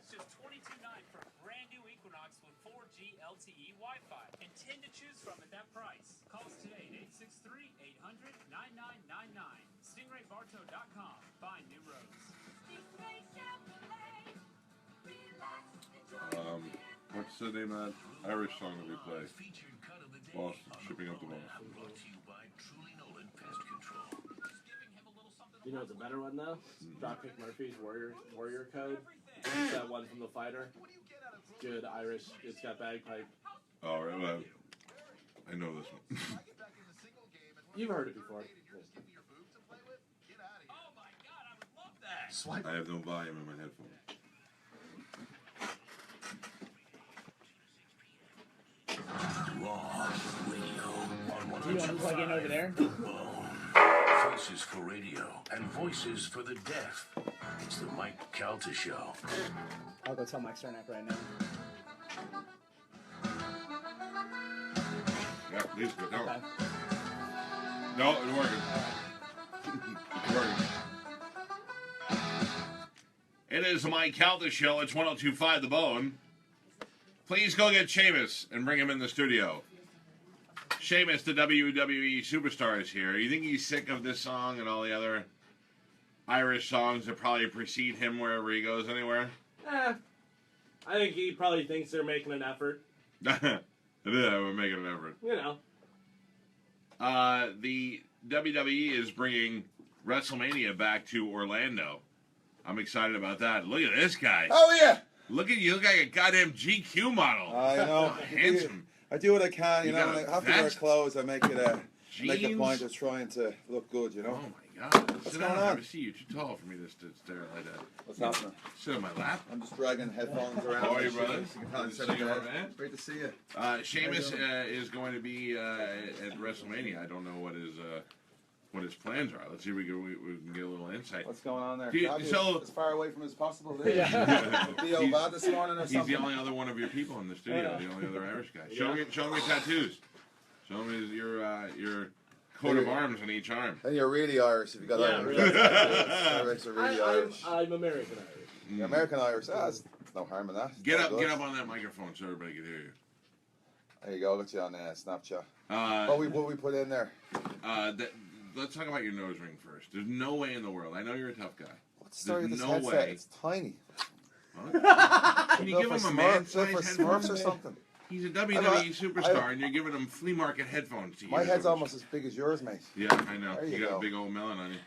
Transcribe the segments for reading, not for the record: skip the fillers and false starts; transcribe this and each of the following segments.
That's just $22.99 for a brand new Equinox with 4G LTE Wi-Fi. And 10 to choose from at that price. Call us today at 863-800-9999. StingrayBartow.com. Find new roads. What's the name of that Irish song that we play? Boston, shipping up to Boston. You know what's a better one though? Dropkick Murphys Warrior Code. It's that one from The Fighter. Good Irish. It's got bagpipe. Oh, right. I know this one. You've heard it before. Oh my God, I would love that. I have no volume in my headphones. Raw Radio on Do you want to plug in over there? Voices for radio and voices for the deaf. It's the Mike Calta Show. I'll go tell Mike Cernak right now. Yeah, please go. No, Okay. no, it's working. It's working. It is the Mike Calta Show. It's 102.5 The Bone. Please go get Sheamus and bring him in the studio. Sheamus, the WWE superstar, is here. You think he's sick of this song and all the other Irish songs that probably precede him wherever he goes anywhere? I think he probably thinks they're making an effort. Yeah, we're making an effort. You know. The WWE is bringing WrestleMania back to Orlando. I'm excited about that. Look at this guy. Oh, yeah. Look at you. You look like a goddamn GQ model. I know. Handsome. I do what I can, you know. got When a I have to wear vest? clothes, I make it make a Jeans? point of trying to look good, you know. Oh my God. Sit going down. on? I see you. Too tall for me to stare like that. What's happening? Sit on my lap. I'm just dragging headphones around. How are you, brother? You can probably Good to sit see you, there. man. Great to see you. Sheamus is going to be at WrestleMania. I don't know what his plans are. Let's see if we can get a little insight. What's going on there? Do you- Grab you so- as far away from as possible. He's- Theo bad this morning or He's something? the only other one of your people in the studio. The only other Irish guy. Show me your tattoos. Show me your coat of arms on each arm. And you're really Irish if you got Yeah, Irish. really. Irish are really Irish. I'm American Irish. You're American Irish. There's no harm in that. Get All up good. on that microphone so everybody can hear you. There you go. Got you on Snapchat. Uh, What we put in there? Let's talk about your nose ring first. There's no way in the world. I know you're a tough guy. What's the story with There's this no headset? way. It's tiny. Can you give him a man-sized for headphones? Smurfs or something? He's a WWE superstar, and you're giving him flea market headphones to use. My head's almost as big as yours, mate. Yeah, I know. There You you got go. a big old melon on you.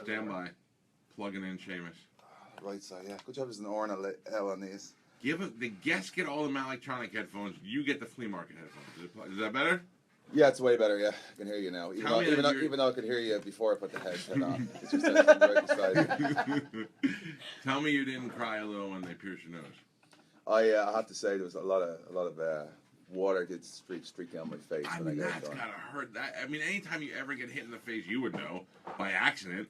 Stand by. Plugging in Sheamus. Right side, yeah. Good job there's an R and a L on these. The guests get all the Malectronic headphones. You get the flea market headphones. Is that better? Yeah, it's way better, yeah. I can hear you now. Tell me that you're- Even though I could hear you before I put the headset on. It's just right beside you. Tell me you didn't cry a little when they pierced your nose. I have to say there was a lot of water did streak down my face I when mean, I got that's it done. gotta hurt. Anytime you ever get hit in the face, you would know by accident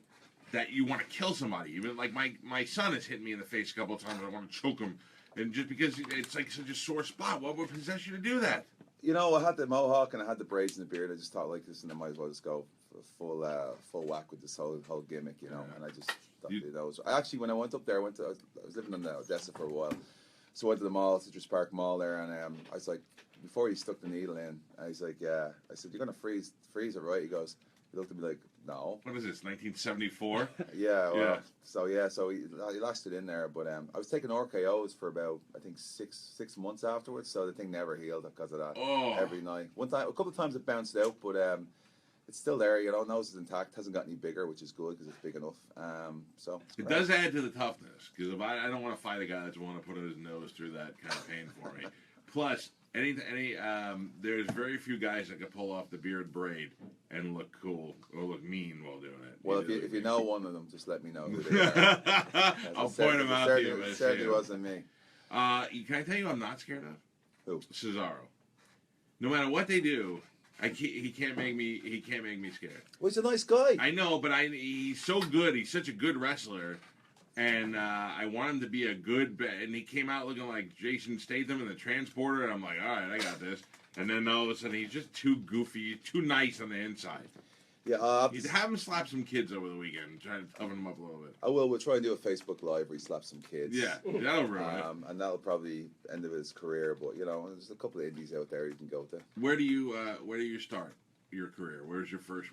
that you want to kill somebody. Even like my son has hit me in the face a couple of times. And I want to choke him, and just because it's like such a sore spot, what would possess you to do that? You know, I had the mohawk and I had the braids and the beard. I just thought like this, and I might as well just go full whack with this whole gimmick, you know. And I just thought I actually, when I went up there, I was living in Odessa for a while, so I went to the mall, Citrus Park Mall there, and I was like, before he stuck the needle in, and he's like, yeah. I said, you're gonna freeze it, right? He goes, he looked at me like, no. What is this, 1974? Yeah, well, Yeah. so he lasted in there, but I was taking RKOs for about, I think, six months afterwards, so the thing never healed because of that. Oh. Every night. One time, a couple of times it bounced out, but it's still there, you know, nose is intact, hasn't got any bigger, which is good because it's big enough. So It does add to the toughness, because if I don't want to fight a guy that's want to put his nose through that kind of pain for me. Plus, there's very few guys that can pull off the beard braid and look cool or look mean while doing it. Well, if you know one of them, just let me know who they are. I'll point them out to you. It certainly wasn't me. Can I tell you I'm not scared of? Who? Cesaro. No matter what they do, he can't make me scared. Well, he's a nice guy. I know, but he's so good. He's such a good wrestler. And I want him to be a good... And he came out looking like Jason Statham in the Transporter, and I'm like, all right, I got this. And then all of a sudden, he's just too goofy, too nice on the inside. Yeah, You have him slap some kids over the weekend. Try to toughen them up a little bit. I will. We'll try and do a Facebook Live where he slaps some kids. Yeah, that'll ruin it. And that'll probably end of his career. But you know, there's a couple of indies out there you can go to. Where do you start your career? Where'd you first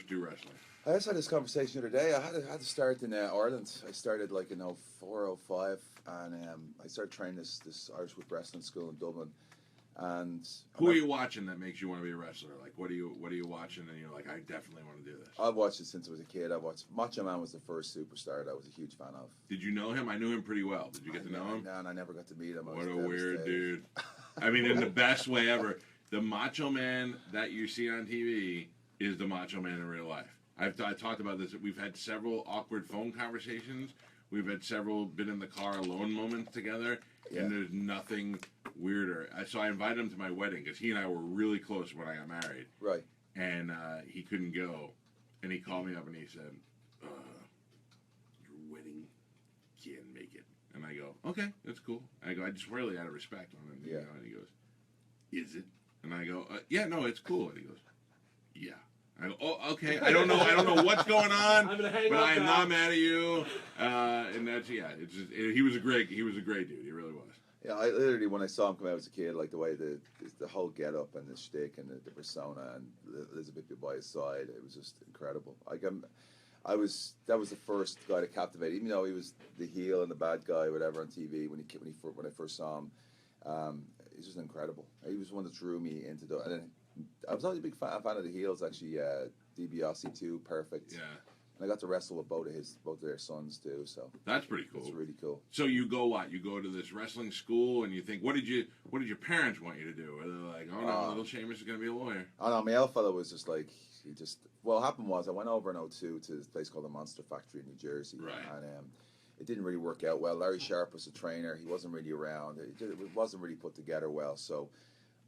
do wrestling? I just had this conversation the other day. I had to start in Ireland. I started like in 04, 05, and I started training this Irish Whip Wrestling School in Dublin. And who are you watching that makes you want to be a wrestler? Like, what are you watching and you're like, I definitely want to do this? I've watched it since I was a kid. I watched Macho Man was the first superstar that I was a huge fan of. Did you know him? I knew him pretty well. Did you get to know him? No, and I never got to meet him. What a weird dude. I mean, in the best way ever. The Macho Man that you see on TV is the Macho Man in real life. I talked about this. We've had several awkward phone conversations. We've had several been in the car alone moments together, and there's nothing weirder. So I invited him to my wedding because he and I were really close when I got married. Right. And he couldn't go, and he called me up and he said, "Your wedding can't make it." And I go, "Okay, that's cool." I go, "I just really out of respect on it." You know, and he goes, "Is it?" And I go, "Yeah, no, it's cool." And he goes, "Yeah." I go, "Oh, okay. I don't know what's going on, but I am not mad at you." And that's it's just, he was a great dude. He really was. Yeah, I literally when I saw him come out as a kid, like the way the whole get up and the shtick and the persona and Elizabeth by his side, it was just incredible. Like that was the first guy to captivate. Even though he was the heel and the bad guy, whatever, on TV when I first saw him, he's just incredible. He was one that drew me into the. And I was always a big fan of the heels actually. DiBiase too, perfect. Yeah. And I got to wrestle with both of their sons too. So that's pretty cool. It's really cool. So you go what? You go to this wrestling school and you think, what did your parents want you to do? Are they like, oh no, little Sheamus is going to be a lawyer? Oh no, my old fella was just like what happened was I went over in 02 to this place called the Monster Factory in New Jersey. Right. And it didn't really work out well. Larry Sharp was the trainer. He wasn't really around. It wasn't really put together well. So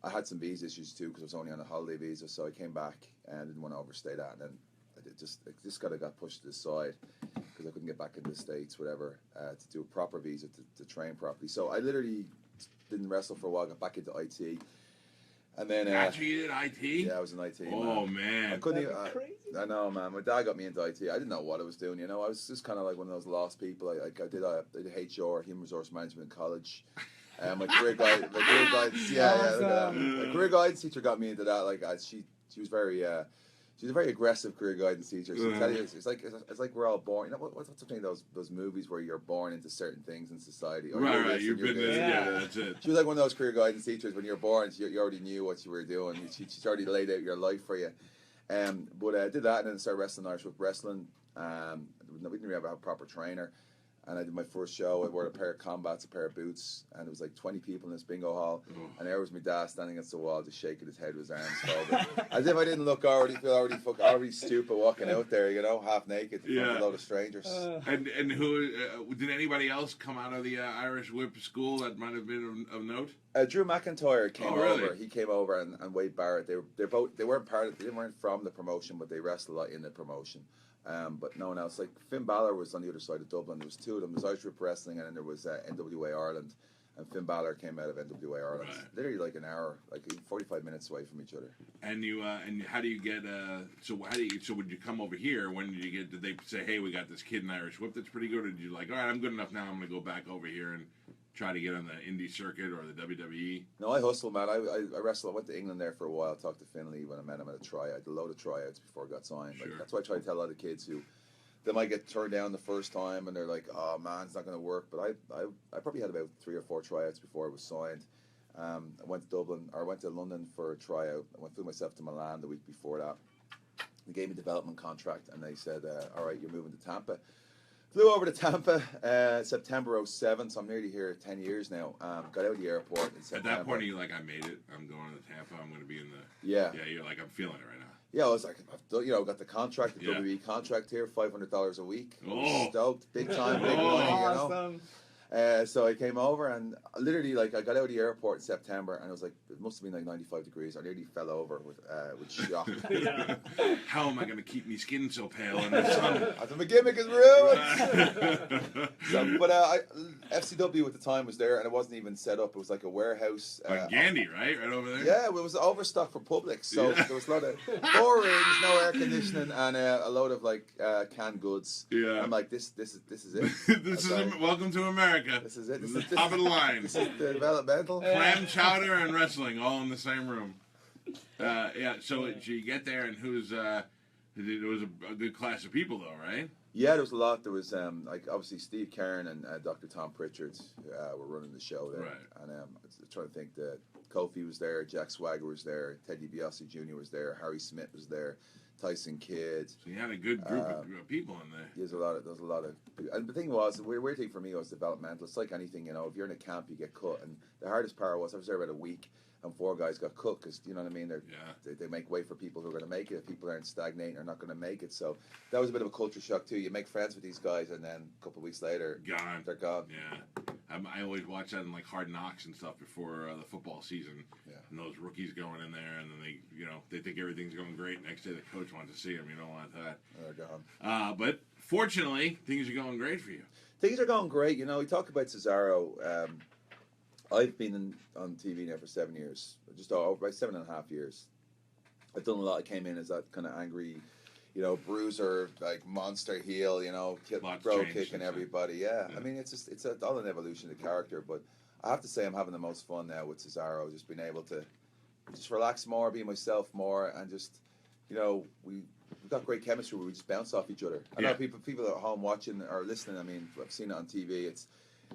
I had some visa issues too because I was only on a holiday visa. So I came back and didn't want to overstay that. And then it just kind of got pushed to the side because I couldn't get back into the States, whatever, to do a proper visa to train properly. So I literally didn't wrestle for a while. Got back into IT. And then after you did IT? Yeah, I was in IT. Oh man, I couldn't. I know, man. My dad got me into IT. I didn't know what I was doing. You know, I was just kind of like one of those lost people. I did HR, human resource management in college. My career guidance teacher got me into that. Like she was very. She's a very aggressive career guidance teacher. So tell you, it's like we're all born. You know what's the thing? Those movies where you're born into certain things in society. Or right. You've been there. Yeah, that's it. She was like one of those career guidance teachers. When you're born, you already knew what you were doing. She's already laid out your life for you. But I did that and then started wrestling Irish Whip Wrestling. We didn't really have a proper trainer. And I did my first show. I wore a pair of combats, a pair of boots, and there was like 20 people in this bingo hall. And there was my dad standing against the wall, just shaking his head with his arms folded, as if I didn't look already stupid walking out there, you know, half naked in front of a load of strangers. And who did anybody else come out of the Irish Whip school that might have been of note? Drew McIntyre came really? over. He came over, and Wade Barrett. They weren't from the promotion, but they wrestled a lot in the promotion. But no one else. Like Finn Balor was on the other side of Dublin. There was two of them. There was Irish Whip Wrestling, and then there was NWA Ireland. And Finn Balor came out of NWA Ireland. Right. Literally like an hour, like 45 minutes away from each other. And you and how do you get? So would you come over here? When did you get? Did they say, hey, we got this kid in Irish Whip that's pretty good? Or did you like, all right, I'm good enough now. I'm going to go back over here and try to get on the indie circuit or the WWE? No, I hustled, man. I wrestled. I went to England there for a while. Talked to Finlay when I met him at a tryout. I did a load of tryouts before I got signed. Sure. Like, that's why I try to tell a lot of kids who they might get turned down the first time and they're like, oh man, it's not going to work. But I probably had about 3 or 4 tryouts before I was signed. I went to London for a tryout. I flew myself to Milan the week before that. They gave me a development contract and they said, all right, you're moving to Tampa. Flew over to Tampa September 07, so I'm nearly here 10 years now. Got out of the airport in September. At that point, are you like, I made it. I'm going to Tampa. I'm going to be in the... Yeah. Yeah, you're like, I'm feeling it right now. Yeah, I was like, got the contract, the WWE contract here, $500 a week. Oh. Stoked, big time, big money, you know. So I came over and literally, like, I got out of the airport in September and it was like, it must have been like 95 degrees. I nearly fell over with shock. How am I going to keep me skin so pale in the sun? I thought my gimmick is ruined. But FCW at the time was there and it wasn't even set up. It was like a warehouse. Like Gandhi, right? Right over there? Yeah, it was overstocked for public. So there was a lot of 4 rings, no air conditioning, and a load of like canned goods. Yeah. I'm like, this is it. This is welcome to America. This is it. This is top of the line. This is the developmental. Clam chowder and wrestling all in the same room. Yeah. So you get there, and who's it was a good class of people, though, right? Yeah, there was a lot. There was like obviously Steve Cairn and Dr. Tom Pritchard were running the show there, Right. and I'm trying to think that Kofi was there, Jack Swagger was there, Ted DiBiase Jr. was there, Harry Smith was there, Tyson Kidd. So you had a good group of people in there. There's a lot of, and the thing was, the weird thing for me was developmental. It's like anything, if you're in a camp, you get cut, and the hardest part was I was there about a week, and 4 guys got cut because you know what I mean. They make way for people who are going to make it. If people aren't stagnating, are not going to make it. So that was a bit of a culture shock too. You make friends with these guys, and then a couple of weeks later, they're gone. Yeah. I always watch that in like Hard Knocks and stuff before the football season. Yeah. And those rookies going in there, and then they think everything's going great. Next day, the coach wants to see them. You don't want that. They're gone. But fortunately, things are going great for you. Things are going great. We talk about Cesaro. I've been on TV now for 7 years, just over 7.5 years. I've done a lot. I came in as that kind of angry, bruiser, like monster heel, bro kicking everybody. Yeah, I mean, it's all an evolution of the character. But I have to say, I'm having the most fun now with Cesaro. Just being able to just relax more, be myself more, and just, we've got great chemistry where we just bounce off each other. I know people at home watching or listening. I mean, I've seen it on TV.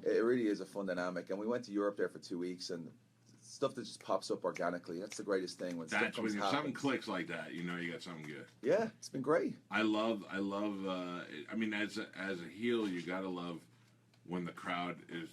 It really is a fun dynamic. And we went to Europe there for 2 weeks, and stuff that just pops up organically. That's the greatest thing when That's stuff when happens. something clicks like that. You got something good. Yeah, it's been great. I love. I mean, as a heel, you gotta love when the crowd is.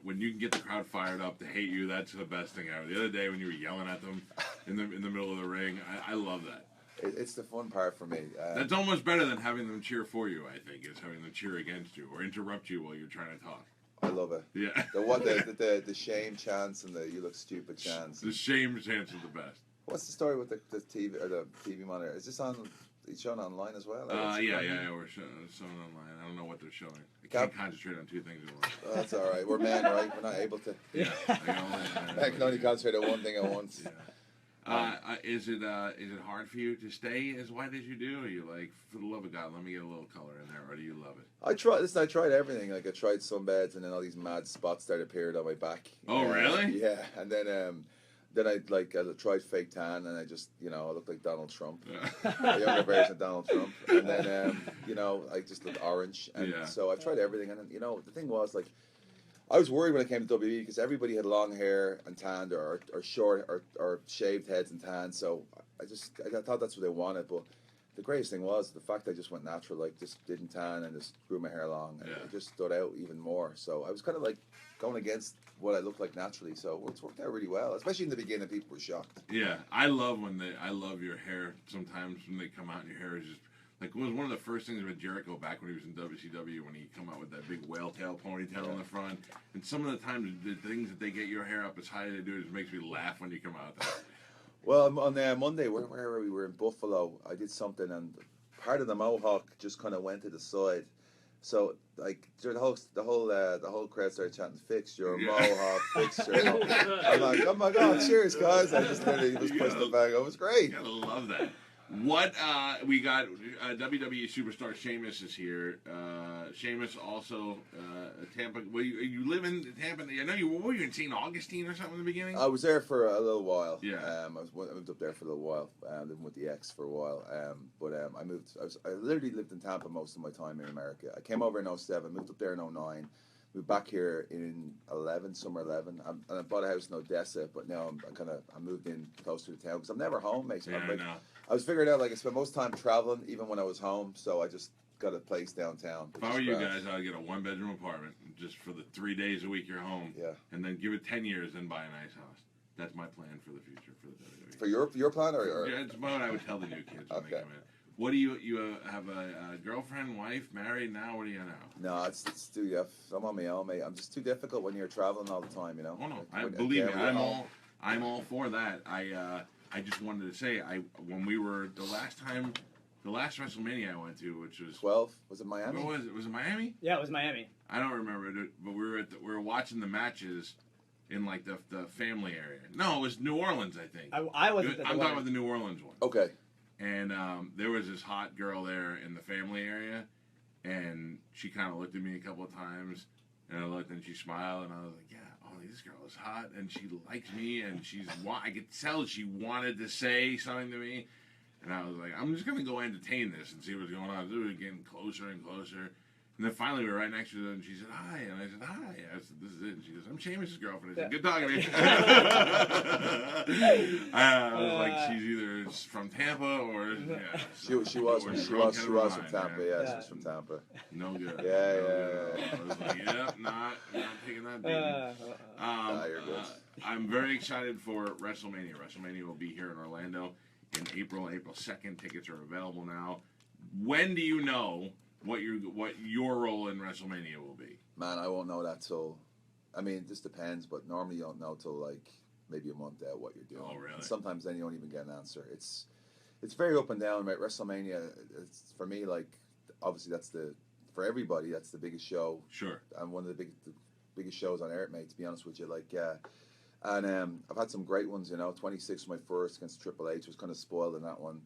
When you can get the crowd fired up to hate you, that's the best thing ever. The other day when you were yelling at them in the middle of the ring, I love that. It's the fun part for me. That's almost better than having them cheer for you. I think is having them cheer against you or interrupt you while you're trying to talk. I love it. Yeah. The shame chance and the you look stupid chance. The shame chance is the best. What's the story with the TV or the TV monitor? Is this on? It's shown online as well. Yeah. We're showing online. I don't know what they're showing. I can't concentrate on 2 things at once. That's all right. We're men, right? We're not able to. Yeah. I can only concentrate on one thing at once. Yeah. Is it hard for you to stay as white as you do? Or you like, for the love of God, let me get a little color in there, or do you love it? I tried everything. Like I tried sunbeds, and then all these mad spots started appearing on my back. Oh, really? Yeah, and then I tried fake tan, and I just I looked like Donald Trump, a younger version of Donald Trump, and then I just looked orange, and so I tried everything, and the thing was like. I was worried when I came to WWE because everybody had long hair and tanned or short or shaved heads and tanned. So I thought that's what they wanted. But the greatest thing was the fact I just went natural, like just didn't tan and just grew my hair long. And it just stood out even more. So I was kind of like going against what I looked like naturally. So it's worked out really well, especially in the beginning. People were shocked. Yeah, I love your hair. Sometimes when they come out and your hair is just. Like, it was one of the first things with Jericho back when he was in WCW, when he come out with that big whale tail ponytail in the front. And some of the times, the things that they get your hair up as high as they do, it just makes me laugh when you come out there. Well, on Monday, where were we? We were in Buffalo. I did something, and part of the mohawk just kind of went to the side. So, like, during the whole crowd started chanting, "Fix your mohawk, fix your mohawk." I'm like, "Oh my God, cheers, guys!" I just literally just pushed it back. It was great. You gotta love that. What we got? WWE superstar Sheamus is here. Sheamus also Tampa. Well, you live in Tampa. I know you were you in St. Augustine or something in the beginning. I was there for a little while. Yeah. I moved up there for a little while. Living with the ex for a while. But I moved. I literally lived in Tampa most of my time in America. I came over in 2007. Moved up there in 2009. Moved back here in summer 11. I bought a house in Odessa, but now I moved in closer to town because I'm never home, mate. Yeah, I know. I was figuring out, like, I spent most time traveling, even when I was home, so I just got a place downtown. If I were you guys, I'd get a 1-bedroom apartment just for the 3 days a week you're home. Yeah. And then give it 10 years, then buy a nice house. That's my plan for the future for the WWE. For your plan, or? Yeah, it's what I would tell the new kids when they come in. What do you have a girlfriend, wife, married now? What do you now? No, it's too I'm on my own, mate. I'm just too difficult when you're traveling all the time, you know. Oh no, Like, believe me, yeah, I'm all for that. I just wanted to say, when we were the last WrestleMania I went to, which was 12. Was it Miami? What was it? Was it Miami? Yeah, it was Miami. I don't remember it, but we were watching the matches in like the family area. No, it was New Orleans, I think. I wasn't. I'm talking about the New Orleans one. Okay. And there was this hot girl there in the family area, and she kind of looked at me a couple of times, and I looked and she smiled, and I was like, yeah, oh, this girl is hot, and she likes me, and I could tell she wanted to say something to me, and I was like, I'm just going to go entertain this and see what's going on. So we were getting closer and closer. And then finally we were right next to her, and she said, hi. And I said, hi. I said, this is it. And she goes, I'm Sheamus' girlfriend. I said, good talking to you. I was like, she's either from Tampa or, yeah. She was from Tampa, yeah. She was from Tampa. No good. Yeah. I was like, yep, not taking that beat. You're good. I'm very excited for WrestleMania. WrestleMania will be here in Orlando in April 2nd. Tickets are available now. When do you know what your role in WrestleMania will be? Man, I won't know that till. I mean, this depends, but normally you don't know till like maybe a month out what you're doing. Oh, really? And sometimes then you don't even get an answer. It's very up and down, right? WrestleMania, it's, for me, like obviously for everybody that's the biggest show. Sure. And one of the biggest shows on earth, mate. To be honest with you, like and I've had some great ones. You know, 26 my first against Triple H, was kind of spoiled in that one.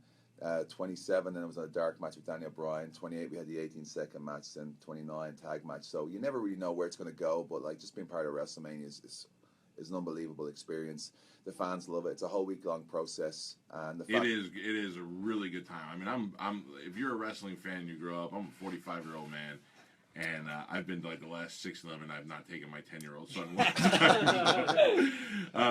27, then it was a dark match with Daniel Bryan. 28, we had the 18-second match, then 29 tag match. So you never really know where it's going to go, but like just being part of WrestleMania is an unbelievable experience. The fans love it. It's a whole week-long process, and it is a really good time. I mean, I'm if you're a wrestling fan, you grow up. I'm a 45-year-old man. And I've been like the last 6 of them, and I've not taken my 10-year-old son.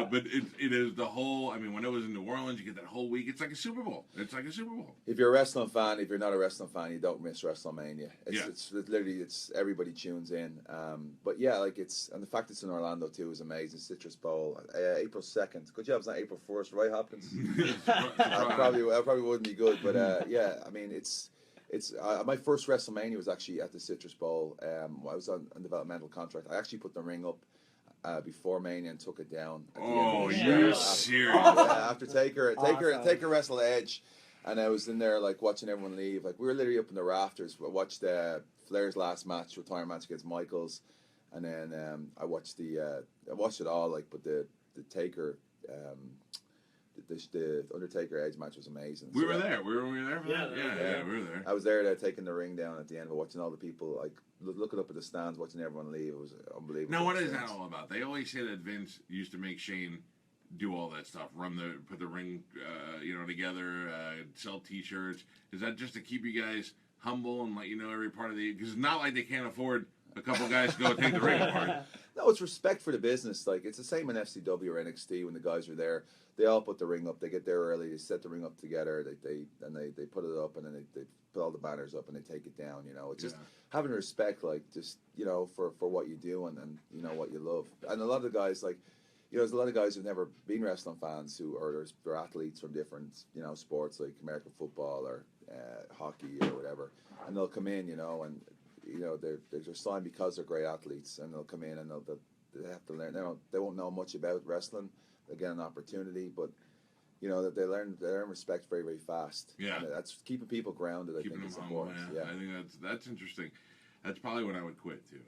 But it is the whole. I mean, when it was in New Orleans, you get that whole week. It's like a Super Bowl. It's like a Super Bowl. If you're a wrestling fan, if you're not a wrestling fan, you don't miss WrestleMania. It's literally everybody tunes in. But yeah, like and the fact it's in Orlando too is amazing. Citrus Bowl, April 2nd. Good job, it's not April 1st, right, Hopkins? I probably wouldn't be good, but yeah, I mean it's. My first WrestleMania was actually at the Citrus Bowl. I was on developmental contract. I actually put the ring up before Mania and took it down. Oh, you're serious? Yeah, after Taker wrestled Edge, and I was in there like watching everyone leave. Like we were literally up in the rafters. I watched Flair's last match, retirement match against Michaels, and then I watched I watched it all. Like, but the Taker. The Undertaker Edge match was amazing. We were there. We were there for that? Yeah, we were there. I was there taking the ring down at the end, but watching all the people, like, looking up at the stands, watching everyone leave. It was unbelievable. Now, what is that all about? They always say that Vince used to make Shane do all that stuff, put the ring, together, sell T-shirts. Is that just to keep you guys humble and let you know every part of because it's not like they can't afford a couple guys to go take the ring apart. No, it's respect for the business. Like, it's the same in FCW or NXT when the guys are there. They all put the ring up. They get there early. They set the ring up together. They put it up, and then they put all the banners up, and they take it down. You know, it's just having respect, like just for what you do and what you love. And a lot of the guys, like, there's a lot of guys who've never been wrestling fans they're athletes from different sports like American football or hockey or whatever, and they'll come in, and they're signed because they're great athletes, and they'll come in and they have to learn. They won't know much about wrestling. They get an opportunity, but that they learn respect very, very fast. Yeah, and that's keeping people grounded. I think is important. Yeah, I think that's interesting. That's probably when I would quit too.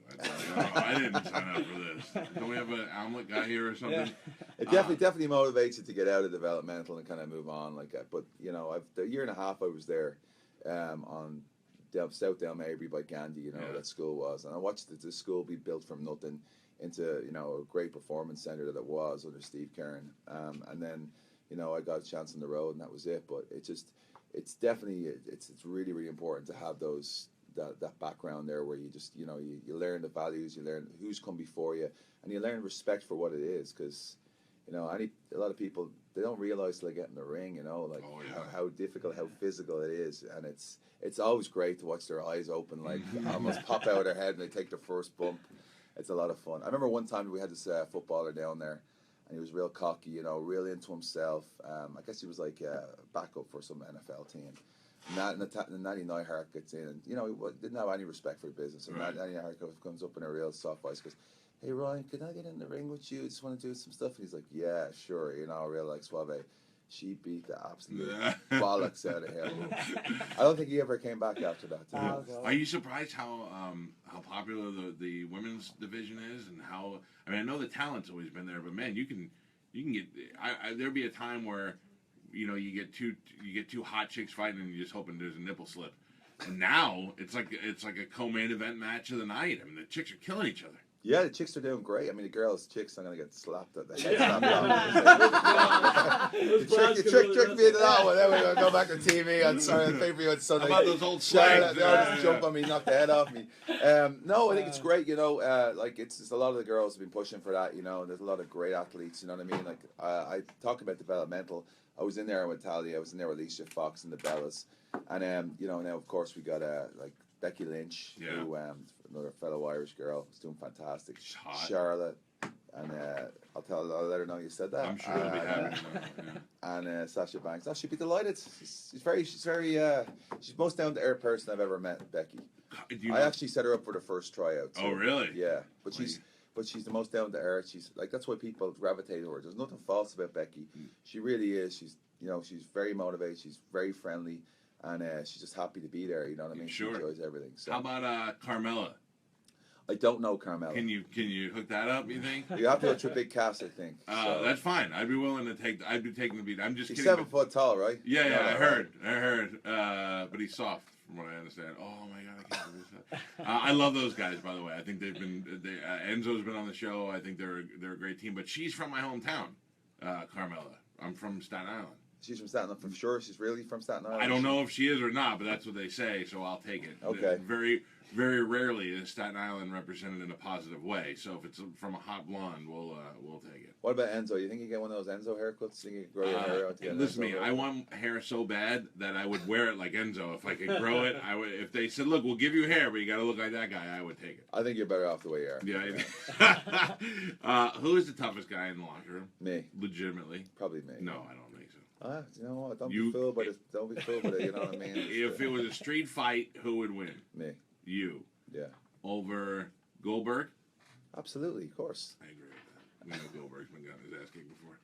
I didn't sign up for this. Don't we have an omelet guy here or something? Yeah. It definitely motivates you to get out of developmental and kind of move on like that. But the year and a half I was there on South Del Maybury by Gandhi, that school was, and I watched the school be built from nothing into a great performance center that it was under Steve Kern, and then I got a chance on the road and that was it. But it's definitely it's really, really important to have that background there where you just you learn the values, you learn who's come before you, and you learn respect for what it is, because a lot of people, they don't realize till they get in the ring, how difficult, how physical it is, and it's always great to watch their eyes open, like almost pop out of their head and they take their first bump. It's a lot of fun. I remember one time we had this footballer down there, and he was real cocky, real into himself. I guess he was like backup for some NFL team. Natty Neidhart gets in, and he didn't have any respect for the business. And Right. Natty Neidhart comes up in a real soft voice, goes, "Hey Ryan, can I get in the ring with you? Just want to do some stuff." And he's like, "Yeah, sure." Real like suave. She beat the absolute bollocks out of him. I don't think he ever came back after that. Are you surprised how popular the women's division is, and how? I mean, I know the talent's always been there, but man, you can get. There'd be a time where, you get two hot chicks fighting, and you're just hoping there's a nipple slip. And now it's like a co-main event match of the night. I mean, the chicks are killing each other. Yeah, the chicks are doing great. I mean, the girls, chicks, I'm gonna get slapped at the head. You tricked me into that one. Then we're gonna go back to TV on Sunday, pay-per-view on Sunday. How about those old Charlotte, slags? they all just jump on me, knock the head off me. No, I think it's great. It's a lot of the girls have been pushing for that. There's a lot of great athletes. You know what I mean? Like I talk about developmental. I was in there with Talia. I was in there with Alicia Fox and the Bellas, and now of course we got like Becky Lynch, who another fellow Irish girl, who's doing fantastic. Charlotte, and I'll let her know you said that. I'm sure she'll be happy to know. Yeah. And Sasha Banks. No, she'd be delighted. She's most down to earth person I've ever met, Becky. I actually set her up for the first tryout. Oh, really? Yeah, but she's the most down to earth. She's like, that's why people gravitate to her. There's nothing false about Becky. She really is. She's very motivated. She's very friendly. And she's just happy to be there, you know what I mean? Sure. She enjoys everything. So. How about Carmella? I don't know Carmella. Can you hook that up, you think? You have to go to a big cast, I think. That's fine. I'd be willing to I'd be taking the beat. I'm just He's kidding. 7 foot tall, right? Yeah, No, I heard. But he's soft, from what I understand. Oh my God, I can't believe that. I love those guys, by the way. I think Enzo's been on the show. I think they're a great team. But she's from my hometown, Carmella. I'm from Staten Island. She's from Staten Island, for sure. She's really from Staten Island. I don't know if she is or not, but that's what they say, so I'll take it. Okay. Very, very rarely is Staten Island represented in a positive way. So if it's from a hot blonde, we'll take it. What about Enzo? You think you get one of those Enzo haircuts? You think you can grow your hair out to get an Listen Enzo to me. haircut? I want hair so bad that I would wear it like Enzo. If I could grow it, I would. If they said, "Look, we'll give you hair, but you got to look like that guy," I would take it. I think you're better off the way you are. Yeah. Who is the toughest guy in the locker room? Me. Legitimately. Probably me. No, I don't think so. You know what? Don't be fooled by it. Don't be fooled by it. You know what I mean? If it was a street fight, who would win? Me. You. Yeah. Over Goldberg? Absolutely, of course. I agree with that. We know Goldberg's been getting his ass kicked before.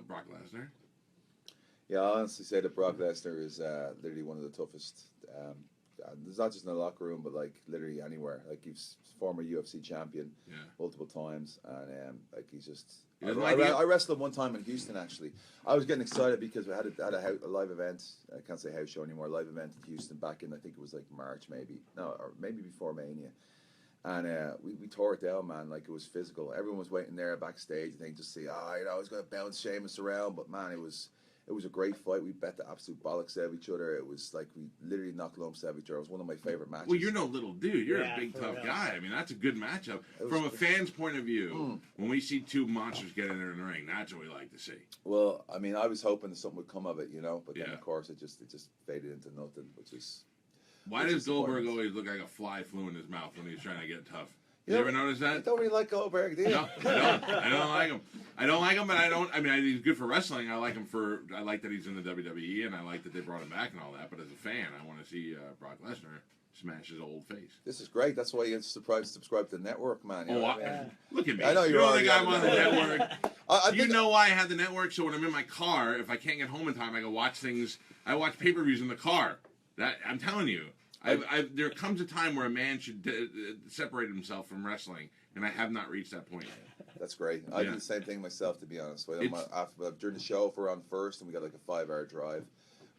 Brock Lesnar? Yeah, I'll honestly say that Brock Lesnar is literally one of the toughest. It's not just in the locker room, but like literally anywhere. Like he's former UFC champion multiple times, and like he's just. I wrestled one time in Houston actually. I was getting excited because we had a live event. I can't say house show anymore. Live event in Houston back in I think it was like March or maybe before Mania. And we tore it down, man. Like it was physical. Everyone was waiting there backstage. I think just see, I was going to bounce Sheamus around, but man, it was a great fight. We bet the absolute bollocks out of each other. It was like we literally knocked lumps out of each other. It was one of my favorite matches. Well, you're no little dude. You're a big, tough guy. I mean, that's a good matchup. From a fan's point of view, when we see two monsters get in there in the ring, that's what we like to see. Well, I mean, I was hoping that something would come of it, but then of course it just faded into nothing, which is. Why does Goldberg always look like a fly flew in his mouth when he's trying to get tough? You ever notice that? I don't really like Goldberg, do you? No, I don't like him. I don't like him, but I mean, he's good for wrestling. I like that he's in the WWE, and I like that they brought him back and all that. But as a fan, I want to see Brock Lesnar smash his old face. This is great. That's why you subscribe to the network, man. Look at me. I know you're the guy on the network. You know why I have the network? So when I'm in my car, if I can't get home in time, I go watch things. I watch pay-per-views in the car. That I'm telling you. There comes a time where a man should separate himself from wrestling, and I have not reached that point yet. That's great. I do the same thing myself, to be honest. During the show, if we're on first and we got like a 5-hour drive,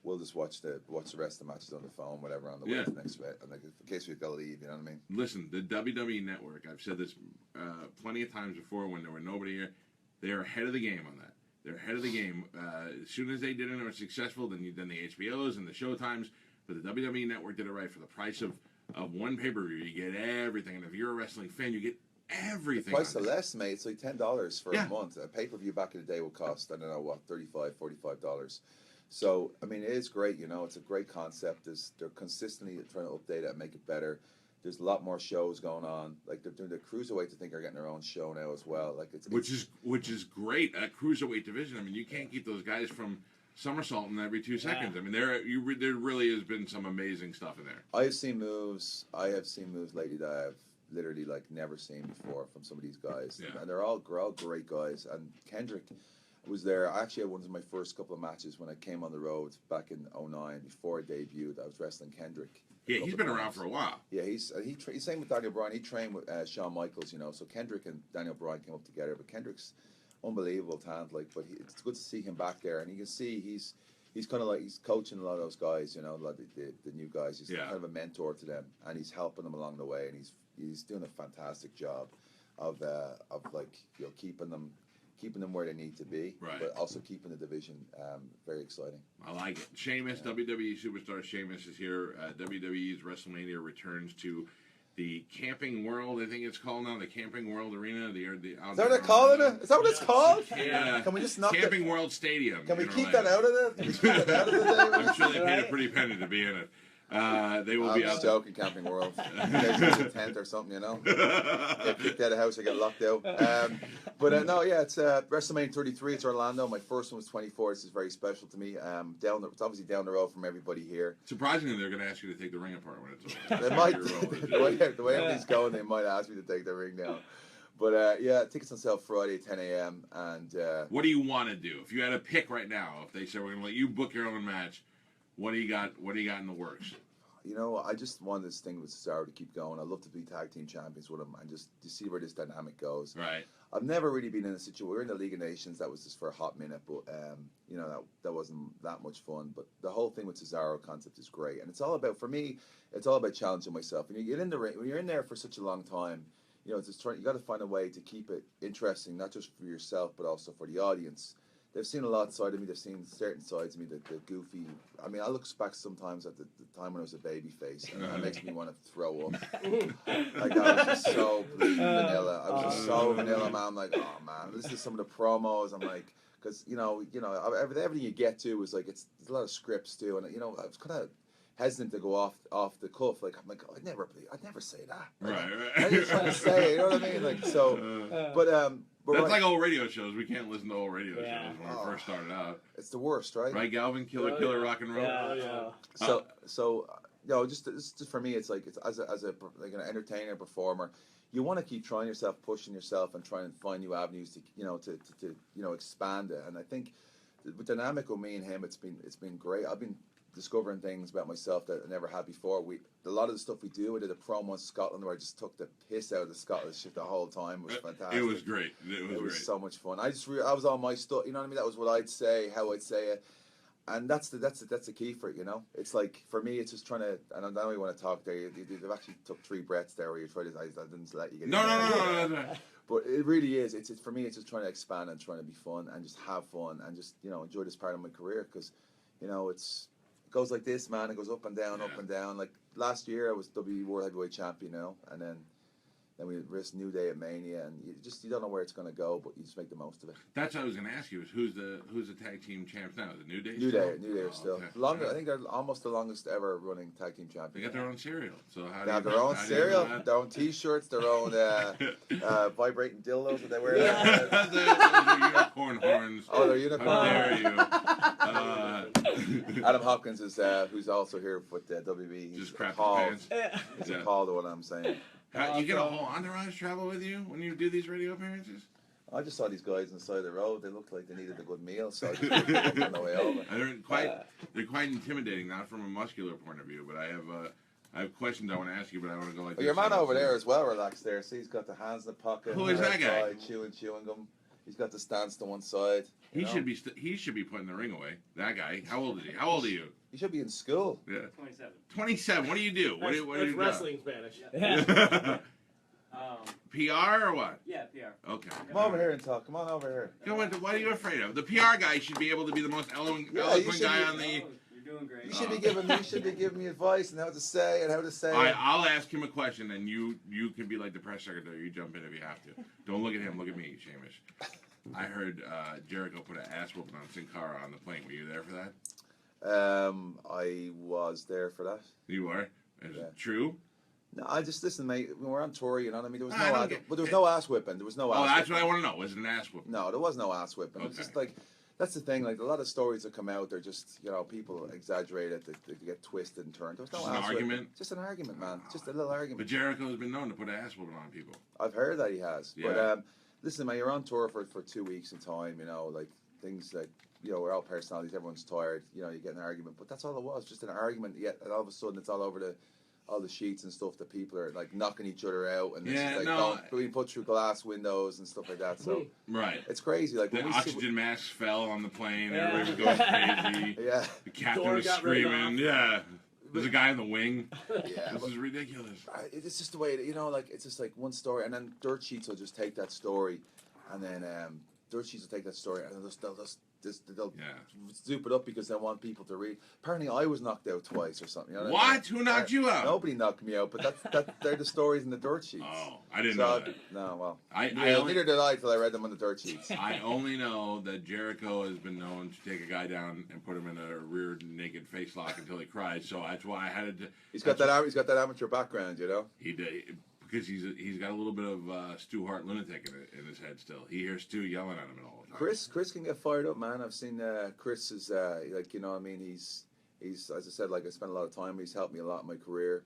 we'll just watch the rest of the matches on the phone, whatever, on the way to the next event, in case we've got to leave. You know what I mean? Listen, the WWE Network. I've said this plenty of times before when there were nobody here. They are ahead of the game on that. They're ahead of the game. As soon as they did it and were successful, then the HBOs and the Showtimes. But the WWE Network did it right. For the price of one pay-per-view, you get everything. And if you're a wrestling fan, you get everything. The price of less, mate. It's like $10 for a month. A pay-per-view back in the day would cost, I don't know, what, $35, $45. So, I mean, it is great, It's a great concept. They're consistently trying to update it and make it better. There's a lot more shows going on. Like, they're doing the Cruiserweights, I think, are getting their own show now as well. Like, which is great. That Cruiserweight division, I mean, you can't keep those guys from somersaulting every 2 seconds. I mean, there really has been some amazing stuff in there. I have seen moves lately that I've literally like never seen before from some of these guys, and they're all great guys. And Kendrick was there. I actually had one of my first couple of matches when I came on the road back in '09 before I debuted. I was wrestling Kendrick. Yeah, he's been around for a while. Yeah, he's same with Daniel Bryan. He trained with Shawn Michaels, you know. So Kendrick and Daniel Bryan came up together. But Kendrick's unbelievable talent, like. But it's good to see him back there, and you can see he's kind of like he's coaching a lot of those guys, you know, like the new guys. He's kind of a mentor to them, and he's helping them along the way, and he's doing a fantastic job of like, you know, keeping them where they need to be, but also keeping the division very exciting. I like it. Sheamus, WWE superstar Sheamus is here. WWE's WrestleMania returns to the Camping World, I think it's called now, the Camping World Arena. Is that what they're calling it? Is that what it's called? Yeah. Can we just knock Camping World Stadium? Can we keep that out of it? Can we keep that out of it? I'm sure they paid a pretty penny to be in it. They will be out. I'm joking, Camping World. There's a tent or something, you know. Get kicked out of the house or get locked out. No, yeah, it's WrestleMania 33. It's Orlando. My first one was 24. This is very special to me. It's obviously down the road from everybody here. Surprisingly, they're going to ask you to take the ring apart when it's over. They might. the way everything's going, they might ask me to take the ring down. But yeah, tickets on sale Friday at 10 a.m. And what do you want to do? If you had to pick right now, if they said we're going to let you book your own match, what do you got? What do you got in the works? You know, I just want this thing with Cesaro to keep going. I'd love to be tag team champions with him and just to see where this dynamic goes. Right. I've never really been in a situation. We were in the League of Nations. That was just for a hot minute, but you know, that wasn't that much fun. But the whole thing with Cesaro concept is great, and it's all about, for me, it's all about challenging myself. And you get in the ring when you're in there for such a long time. You know, you got to find a way to keep it interesting, not just for yourself, but also for the audience. They've seen a lot side of me. They've seen certain sides of me, the goofy. I mean, I look back sometimes at the time when I was a baby face, and that makes me want to throw up. Like, I was just so vanilla. I was just so vanilla, man. I'm like, oh, man. This is some of the promos. I'm like, because, you know, everything you get to is like, there's a lot of scripts, too. And, you know, I was kind of hesitant to go off the cuff. Like, I'm like, I'd never say that. Like, Right. I'm just trying to say it, you know what I mean? Like, so, but that's like old radio shows. We can't listen to old radio shows when we first started out. It's the worst, right? Right, Galvin? Killer rock and roll. Yeah. So you know, just for me, it's like, it's as a like an entertainer, performer, you want to keep trying yourself, pushing yourself, and trying to find new avenues to expand it. And I think the dynamic with me and him, it's been great. I've been discovering things about myself that I never had before. A lot of the stuff we do, I did a promo in Scotland where I just took the piss out of the Scottish shit the whole time. It was fantastic. It was great. It was so much fun. I was on my stuff, you know what I mean? That was what I'd say, how I'd say it. And that's the key for it, you know? It's like, for me, it's just trying to, and I don't really want to talk there. They've actually took 3 breaths there where you tried to, I didn't let you get No. But it really is. It's for me, it's just trying to expand and trying to be fun and just have fun and just, you know, enjoy this part of my career, because, you know, it goes like this, man. It goes up and down, up and down. Like last year, I was WWE World Heavyweight Champion, you know, and then we risked New Day at Mania, and you don't know where it's going to go, but you just make the most of it. That's what I was going to ask you. Is who's the tag team champs now? Is it New Day? New Day are still okay. I think they're almost the longest ever running tag team champion. They got their own cereal. So they have their own cereal, their own T-shirts, their own vibrating dildos that they wear. Those are unicorn horns. Oh, they're unicorn. How dare you? Adam Hopkins is who's also here with WB. Just crap pants. It's called what I'm saying. You get a whole entourage travel with you when you do these radio appearances? I just saw these guys on the side of the road. They looked like they needed a good meal, so I just walked on the way over. They're quite intimidating, not from a muscular point of view, but I have questions I want to ask you, but I want to go like this. Your man over there is well relaxed there. See, he's got the hands in the pocket. Who is that guy? Chewing gum. He's got the stance to one side. He should be putting the ring away. That guy. How old is he? How old are you? He should be in school. Yeah. 27. What do you do? What do you do? Wrestling Spanish. Yeah. PR or what? Yeah, PR. Okay. Come over here and talk. Come on over here. What are you afraid of? The PR guy should be able to be the most eloquent guy on the. You're doing great. You should be giving me advice and how to say and how to say. All right, I'll ask him a question, and you can be like the press secretary. You jump in if you have to. Don't look at him. Look at me, Sheamus. I heard Jericho put an ass whooping on Sin Cara on the plane. Were you there for that? I was there for that. You were? Is it true? No, I just listen, mate. When we're on tour, you know what I mean. There was no ass whipping. There was no. That's what I want to know. Was it an ass whipping? No, there was no ass whipping. Okay. It's just like, that's the thing. Like a lot of stories that come out, they're just people exaggerate it. They get twisted and turned. There's no Just an ass whipping. argument? Just an argument, man. Just a little argument. But Jericho has been known to put ass whooping on people. I've heard that he has. Yeah. But listen, man, you're on tour for 2 weeks in time. Like things like we're all personalities. Everyone's tired. You get an argument, but that's all it was. Just an argument. Yet all of a sudden, it's all over all the sheets and stuff that people are like knocking each other out and being put through glass windows and stuff like that. So right, it's crazy. Like the when oxygen masks fell on the plane. Everybody was going crazy. Yeah, the captain Door was got screaming. Yeah, there's a guy in the wing. Yeah, this is ridiculous. It's just the way like it's just like one story, and then dirt sheets will just take that story, and then dirt sheets will take that story, and they'll zoop it up because they want people to read. Apparently, I was knocked out twice or something. What? Who knocked you out? Nobody knocked me out, but they're the stories in the dirt sheets. Oh, I didn't know that. No, well, neither did I till I read them on the dirt sheets. I only know that Jericho has been known to take a guy down and put him in a rear naked face lock until he cries. So that's why I had to. He's got that amateur background, He did. Because he's got a little bit of Stu Hart lunatic in his head still. He hears Stu yelling at him all the time. Chris can get fired up, man. I've seen Chris is He's as I said, like I spent a lot of time. He's helped me a lot in my career.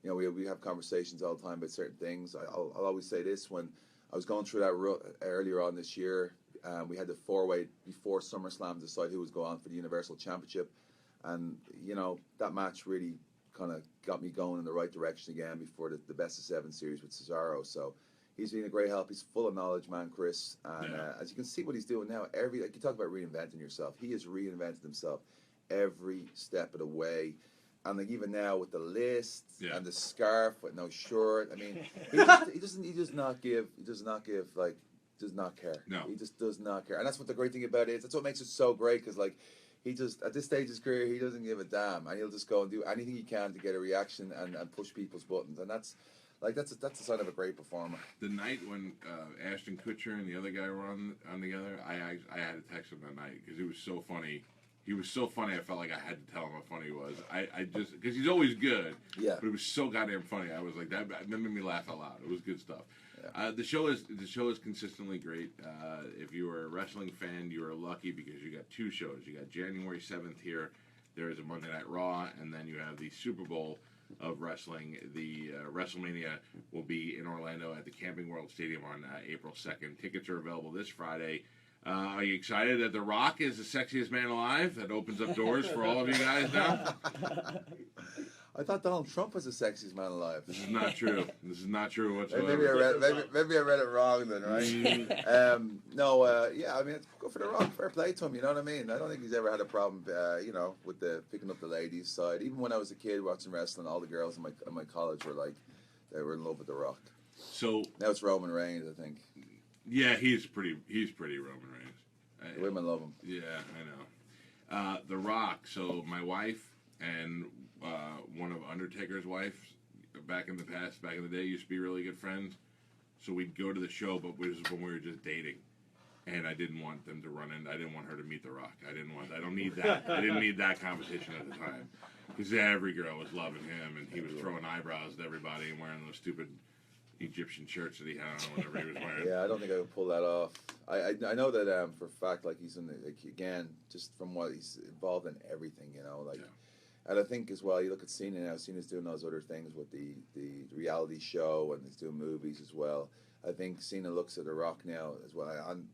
We have conversations all the time about certain things. I'll always say this: when I was going through that earlier on this year, we had the 4-way before SummerSlam to decide who was going on for the Universal Championship, and that match really kind of got me going in the right direction again before the Best of 7 series with Cesaro. So he's been a great help. He's full of knowledge, man, Chris. And as you can see what he's doing now, you talk about reinventing yourself. He has reinvented himself every step of the way. And like even now with the list and the scarf with no shirt, I mean, he does not care. No, he just does not care. And that's what the great thing about it is. That's what makes it so great because like. He just, at this stage of his career, he doesn't give a damn, and he'll just go and do anything he can to get a reaction and push people's buttons, and that's the sign of a great performer. The night when Ashton Kutcher and the other guy were on together, I had to text him that night because he was so funny. He was so funny. I felt like I had to tell him how funny he was. I just because he's always good. Yeah. But it was so goddamn funny. I was like that made me laugh out loud. It was good stuff. Yeah. The show is consistently great. If you are a wrestling fan, you are lucky because you got 2 shows. You got January 7th here. There is a Monday Night Raw, and then you have the Super Bowl of wrestling. The WrestleMania will be in Orlando at the Camping World Stadium on April 2nd. Tickets are available this Friday. Are you excited that The Rock is the sexiest man alive? That opens up doors for all of you guys now. I thought Donald Trump was the sexiest man alive. This is not true. This is not true whatsoever. Maybe I read it wrong then, right? Yeah, I mean, it's good for The Rock. Fair play to him, you know what I mean? I don't think he's ever had a problem, with picking up the ladies' side. Even when I was a kid watching wrestling, all the girls in my college were like, they were in love with The Rock. So now it's Roman Reigns, I think. Yeah, he's pretty Roman Reigns. The women love him. Yeah, I know. The Rock. So my wife and one of Undertaker's wives back in the day, used to be really good friends. So we'd go to the show, but this was when we were just dating, and I didn't want them to run in. I didn't want her to meet The Rock. I don't need that. I didn't need that competition at the time because every girl was loving him, and he was throwing eyebrows at everybody and wearing those stupid Egyptian shirts that he had on whenever he was wearing. Yeah, I don't think I would pull that off. I know that for a fact, like he's again, just from what he's involved in everything, and I think as well, you look at Cena now. Cena's doing those other things with the reality show, and he's doing movies as well. I think Cena looks at The Rock now as well.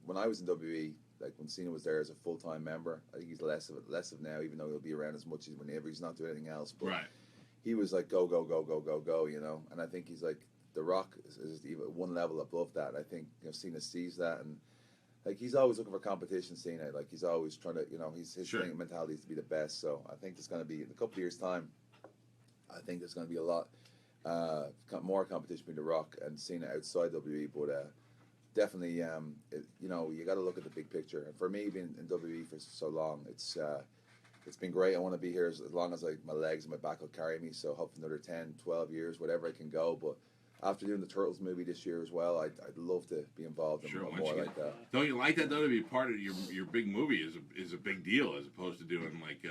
When I was in WWE, like when Cena was there as a full-time member, I think he's less of now, even though he'll be around as much as whenever he's not doing anything else. But he was like go, and I think he's like. The Rock is even one level above that. I think Cena sees that, and like he's always looking for competition. Cena, like he's always trying to, his thing, mentality is to be the best. So I think there's going to be in a couple of years' time. I think there's going to be a lot more competition between The Rock and Cena outside WWE, but definitely, you got to look at the big picture. And for me, being in WWE for so long, it's been great. I want to be here as long as my legs and my back will carry me. So hopefully another 10, 12 years, whatever I can go, but. After doing the Turtles movie this year as well, I'd love to be involved in more like that. Don't you like that though, to be part of your big movie is a big deal as opposed to doing like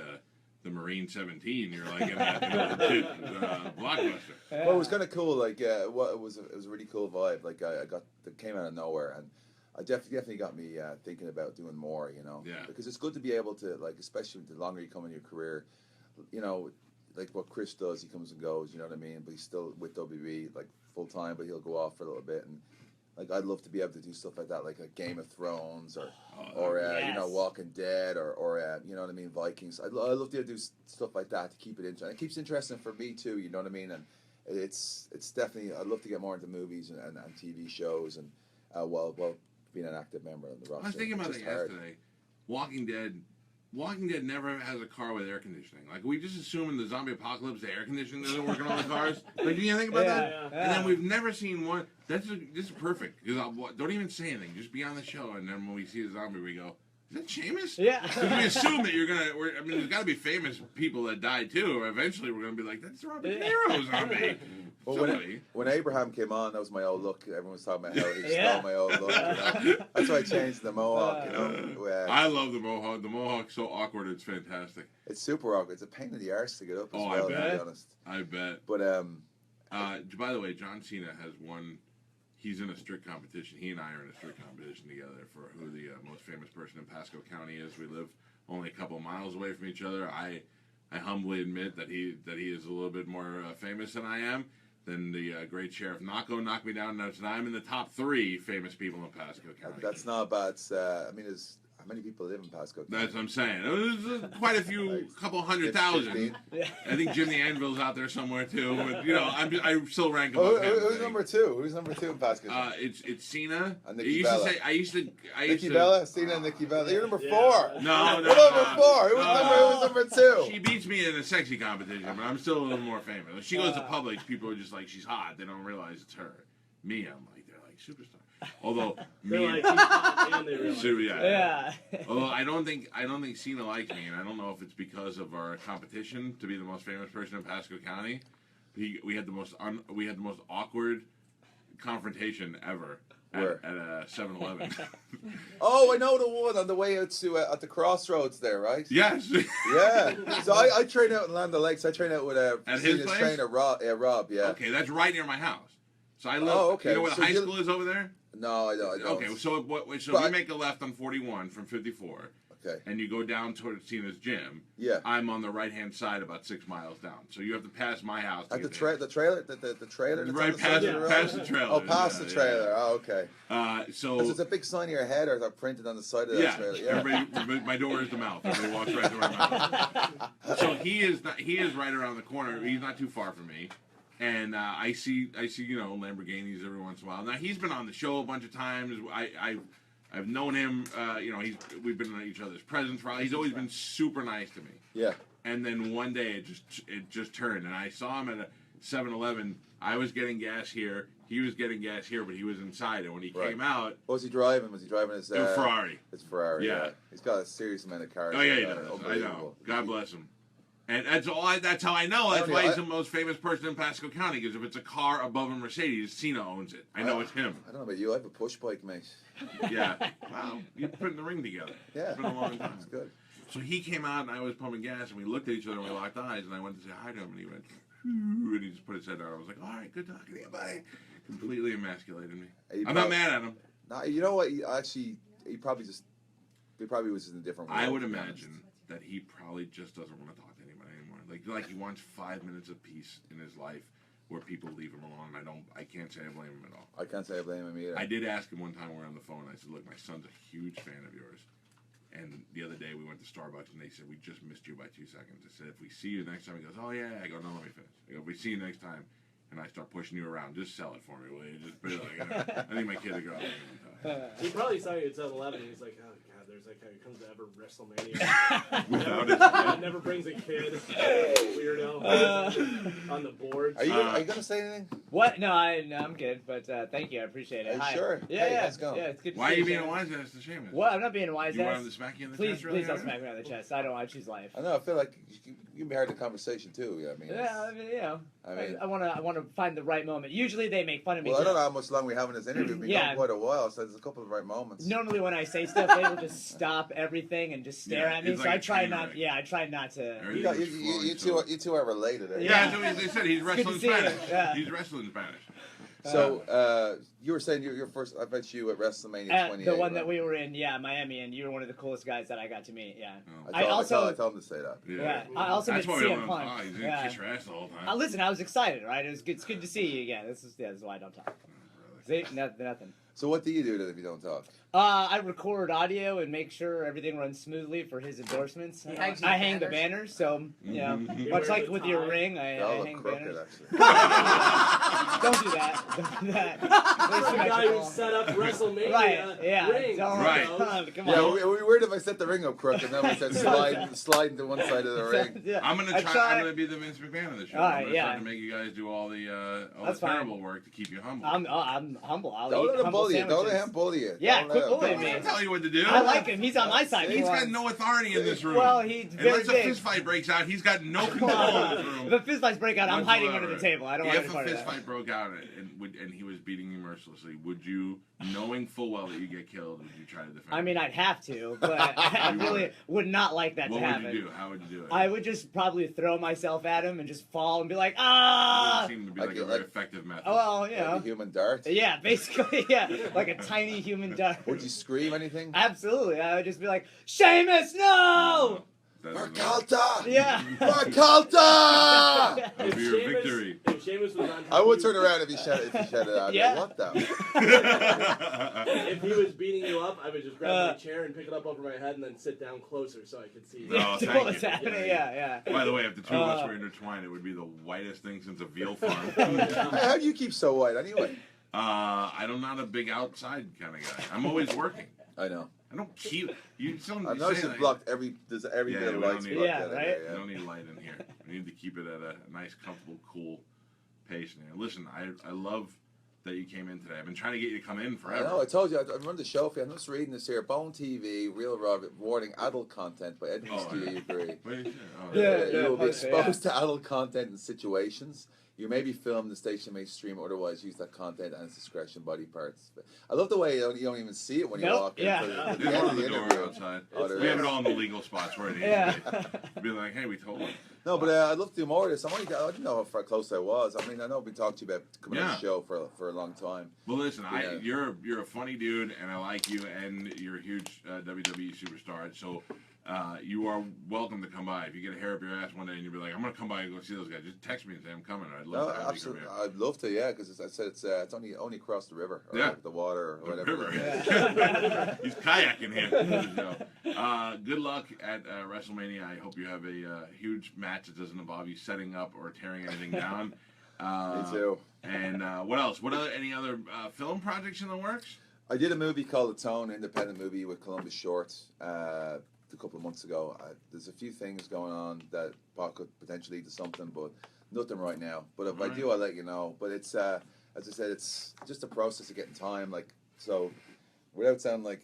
the Marine 17? You're like in a blockbuster. Well, it was kind of cool. Like, it was a really cool vibe. Like, it came out of nowhere, and definitely got me thinking about doing more, you know. Yeah. Because it's good to be able to, like, especially the longer you come in your career, you know, like what Chris does, he comes and goes, you know what I mean? But he's still with WB, like, full time, but he'll go off for a little bit. And, like, I'd love to be able to do stuff like that, like a Game of Thrones or you know, Walking Dead or you know what I mean, Vikings. I'd love to do stuff like that to keep it interesting. It keeps it interesting for me, too, you know what I mean? And it's definitely, I'd love to get more into movies and TV shows and, well, being an active member of the roster. I was thinking about that yesterday. Walking Dead never has a car with air conditioning. Like, we just assume in the zombie apocalypse the air conditioning doesn't work in all the cars. Like, do you think about that? Yeah. And then we've never seen one. This is perfect. Because don't even say anything. Just be on the show. And then when we see a zombie, we go, is that Sheamus? Yeah. Because we assume that I mean, there's got to be famous people that die too. Eventually, we're going to be like, that's Robert De Niro zombie. Well, when Abraham came on, that was my old look. Everyone was talking about how he stole my old look. You know? That's why I changed the mohawk. You know, I love the mohawk. The mohawk's so awkward. It's fantastic. It's super awkward. It's a pain in the arse to get up as well. I bet. To be honest. I bet. But by the way, John Cena has won. He's in a strict competition. He and I are in a strict competition together for who the most famous person in Pasco County is. We live only a couple of miles away from each other. I humbly admit that he is a little bit more famous than I am. Then the great Sheriff Nako knocked me down. And I'm in the top 3 famous people in Pasco County. That's not bad. I mean, how many people live in Pasco County? That's what I'm saying. There's quite a few, couple 100,000. I think Jim the Anvil's out there somewhere too. But, you know, I still rank him. Who's number 2? Who's number 2 in Pasco County? It's Cena. And Nikki Bella. I used to Nikki Bella, Cena, and Nikki Bella. You're number 4. No. You're number 4. Who was number 2? She beats me in a sexy competition, but I'm still a little more famous. If she goes to Publix, people are just like, she's hot. They don't realize it's her. Me, I'm like, they're like superstar. Although They're me, like, he's hot, and they realize. Yeah. Although I don't think Cena likes me, and I don't know if it's because of our competition to be the most famous person in Pasco County. We had the most awkward confrontation ever at a 7-Eleven. Oh, I know the one on the way out to at the crossroads there, right? Yes. Yeah. So I train out in Land O'Lakes. I train out with At his Cena's place? trainer, Rob. Yeah. Okay, that's right near my house. So I live. Oh, okay. You know where the So high school is over there? No, I don't. Okay, so we make a left on 41 from 54. Okay. And you go down towards Cena's gym. Yeah. I'm on the right-hand side about 6 miles down. So you have to pass my house. At the trailer, the trailer that's right on the side of the road? past the trailer. Oh, past the trailer. Oh, okay. So There's a big sign in your head or is that printed on the side of that trailer? Yeah. Everybody, my door is the mouth. Everybody walks right through my mouth. So he is right around the corner. He's not too far from me. And I see, you know, Lamborghinis every once in a while. Now he's been on the show a bunch of times. I've known him. You know, we've been at each other's presents for a while. He's always been super nice to me. Yeah. And then one day it just turned, and I saw him at a 7-Eleven. I was getting gas here. He was getting gas here, but he was inside. And when he came out, what was he driving? Was he driving his Ferrari? His Ferrari. Yeah. He's got a serious amount of cars. Oh yeah, he does. I know. God bless him. And that's how I know. That's why he's the most famous person in Pasco County. Because if it's a car above a Mercedes, Cena owns it. I know it's him. I don't know about you. I have a push bike, mate. Yeah. Well, you're putting the ring together. Yeah. It's been a long time. That's good. So he came out, and I was pumping gas, and we looked at each other, and we locked eyes, and I went to say hi to him, and he went, and he just put his head down. I was like, all right, good talking to you, buddy. Completely emasculated me. I'm not mad at him. No, you know what? He probably was in a different world. I would imagine that he probably just doesn't want to talk to anybody anymore. Like he wants 5 minutes of peace in his life where people leave him alone. I can't say I blame him at all. I can't say I blame him either. I did ask him one time we were on the phone. I said, look, my son's a huge fan of yours. And the other day we went to Starbucks and they said, we just missed you by 2 seconds. I said, if we see you next time, he goes, oh yeah. I go, no, let me finish. I go, if we see you next time and I start pushing you around, just sell it for me, will you? Just be like, I think my kid will go. He probably saw you at 7-Eleven and he's like, oh god, there's that guy who comes to every WrestleMania. Without it. Never brings a kid. Weirdo. On the board. Are you gonna say anything? What? No, I'm good. But thank you. I appreciate it. Are you Hi. sure? Yeah, Hey, yeah. let's go. Yeah, it's good to Why see are you you, being a Seamus. wise ass to Sheamus? What? I'm not being a wise You ass. want him to smack you in the Please, chest really please don't hard? smack me on the chest. I don't want to choose life. I know. I feel like you can be hard to conversation too. Yeah, I mean. Yeah, I mean, you know, I mean- I want to find the right moment. Usually they make fun of me. Well, I don't know how much long we have in this interview. We've been Yeah. going quite a while, so there's a couple of right moments. Normally when I say stuff, they will just stop everything and just stare Yeah, at me. it's So like I a try train not. wreck. Yeah, I try not to. You two are related. Eh? Yeah, that's what they said. He's good wrestling to see you. Spanish. Yeah. He's wrestling Spanish. So you were saying your first. I bet you at WrestleMania 28. The one right? that we were in, Miami, and you were one of the coolest guys that I got to meet. Yeah. Oh. I also told him to say that. Yeah, I also That's met why we CM don't Punk. talk. He's gonna kiss your ass the whole time. Listen, I was excited, right? It's good to see you again. This is why I don't talk. See, nothing. So what do you do then if you don't talk? I record audio and make sure everything runs smoothly for his endorsements. I hang the banners, so you know, much like with your ring, I hang crooked, banners. actually. Don't do that. Don't do that. That's the guy who set up WrestleMania. Right? Yeah. Ring. Right. Come Yeah, on. it would be weird if I set the ring up crooked and then we said sliding to one side of the ring. Yeah. I'm gonna try. I'm gonna be the Vince McMahon of the show. I'm gonna try to make you guys do all the terrible work to keep you humble. I'm humble. I'll Don't eat let him humble bully you. sandwiches. Don't let him bully you. Yeah, Don't quit let him- bullying I'm me. gonna tell you what to do. I like him. He's on my side. He's got no authority in this room. Well, he's very Unless a big. fist fight breaks out, he's got no control in this room. If a fist fights break out, I'm hiding whatsoever. under the table. I don't want If any a part of fist that. fight broke out and he was beating you mercilessly, would you, knowing full well that you get killed, would you try to defend? I mean, I'd have to, but I really would not like that what to would happen. you do? How would you do it? I would just probably throw myself at him and just fall and be like, It ah! seemed to be like a very effective method. Oh, well, you Like know. a human dart. Yeah, basically, yeah. Like a tiny human dart. Would you scream anything? Absolutely. I would just be like, Sheamus, no! That Calta! Yeah. Calta! would be your victory. If Sheamus was on top I would of you, turn around if he shouted it out. Yeah. What the? if he was beating you up, I would just grab my chair and pick it up over my head and then sit down closer so I could see. No, Yeah, thank what was you. happening? Yeah. By the way, if the two of us were intertwined, it would be the whitest thing since a veal farm. How do you keep so white anyway? I'm not a big outside kind of guy. I'm always working. I know. I don't keep you. I've noticed it's blocked there's every Yeah, bit of we don't lights need- blocked Yeah, out of right? there, I don't need light in here. We need to keep it at a nice, comfortable, cool pace in here. Listen, I love that you came in today. I've been trying to get you to come in I forever. know, I told you, I run the show for you. I'm just reading this here. Bone TV, Real Robert, warning adult content by Ed Oh, do you agree? What did you say? Oh, Yeah. You will be post it, exposed to adult content and situations. You may be filmed, the station may stream, or otherwise use that content and its discretion, body parts. But I love the way you don't even see it when you Nope, walk in. yeah. For the There's end one of on the the door interview. outside. Oh, there We have is. it all in the legal spots where it needs Yeah. to be. Be like, hey, we told you. No, but I'd love to do more of this. I didn't know how far close I was. I mean, I know I've been talking to you about coming on Yeah. the show for a long time. Well, listen, Yeah. you're a funny dude, and I like you, and you're a huge WWE superstar. So you are welcome to come by. If you get a hair up your ass one day and you'll be like, I'm gonna come by and go see those guys, just text me and say I'm coming. I'd No, love to have absolutely. you come here. I'd love to, yeah, because I said it's only across the river, or Yeah. the water, or The whatever. river. He's kayaking here. Good luck at WrestleMania. I hope you have a huge match that doesn't involve you setting up or tearing anything down. Me too. And what else? Any other film projects in the works? I did a movie called The Tone, an independent movie with Columbus Short a couple of months ago. There's a few things going on that could potentially lead to something, but nothing right now. But if I do, I'll let you know. But it's, as I said, it's just a process of getting time. So without sounding like